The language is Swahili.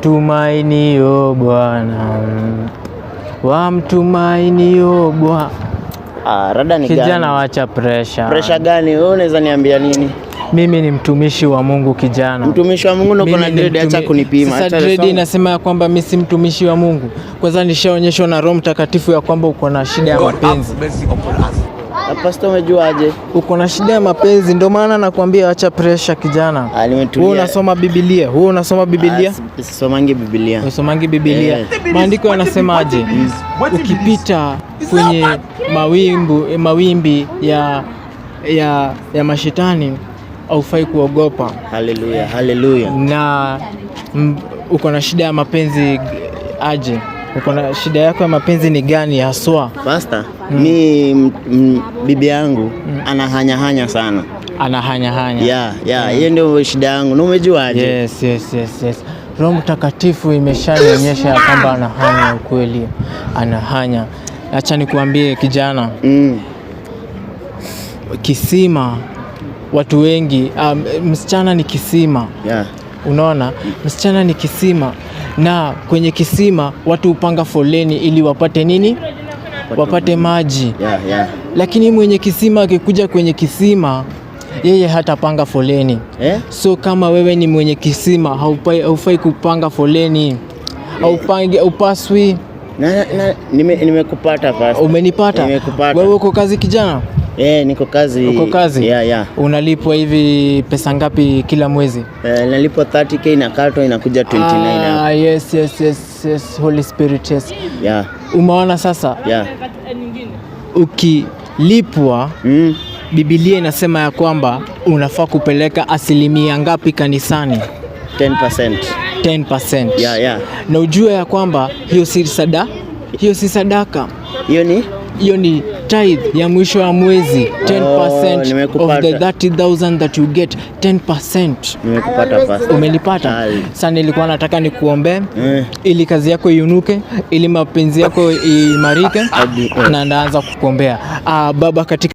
Tumainio Bwana, wamtumainio Bwana. Rada ni gani? Kijana, wacha pressure. Pressure gani? Wewe unaweza niambia nini? Mimi ni mtumishi wa Mungu kijana. Mtumishi wa Mungu ndio kuna dread, acha kunipima. Sasa dread inasema ya kwamba mimi si mtumishi wa Mungu. Kwanza nishaonyeshwa na Roho Mtakatifu ya kwamba uko na shida ya mapenzi. Pastor, umejuaje? Uko na shida ya mapenzi, ndio maana nakwambia acha pressure kijana. Nimetulia. Wewe unasoma Biblia? Wewe unasoma Biblia? Sisomangi Biblia. Usomangi Biblia? Maandiko yanasemaje? Ukipita kwenye mawimbi ya mashetani haufai kuogopa. Haleluya, haleluya. Na uko na shida ya mapenzi aje? Uko na shida yako ya mapenzi ni gani haswa? Pastor, mi bibi yangu anahanya sana. Anahanya. Hiyo ndio shida yangu. Na umejuaje? Yes. Roho Mtakatifu imeshanionyesha ya kwamba anahanya ukweli. Anahanya. Acha nikuambie kijana. Kisima, watu wengi, msichana ni kisima. Unaona? Msichana ni kisima. Na kwenye kisima watu upanga foleni ili wapate nini? Wapate maji. Lakini mwenye kisima akikuja kwenye kisima, yeye hatapanga foleni. So kama wewe ni mwenye kisima, haufai kupanga foleni. Upaswi. Nimekupata Pastor. Umenipata? Nimekupata. Wewe uko kazi kijana? Niko kazi. Uko kazi? Yeah. Unalipwa hivi pesa ngapi kila mwezi? Nalipwa 30k na kato inakuja 29. Yes. Holy Spirit, yes. Yeah. Umeona sasa? Yeah. Ukilipwa, Biblia inasema ya kwamba unafaa kupeleka asilimia ngapi kanisani? 10%. Yeah. Na ujue ya kwamba hiyo si sadaka. Hiyo ni tithe ya mwisho wa mwezi. 10% of the 30,000 that you get. 10%. Nimekupata Pastor. Umenipata? Sasa nilikuwa nataka nikuombe ili kazi yako iunuke, ili mapenzi yako imarike, na ndaanza kukuombea. Baba, katika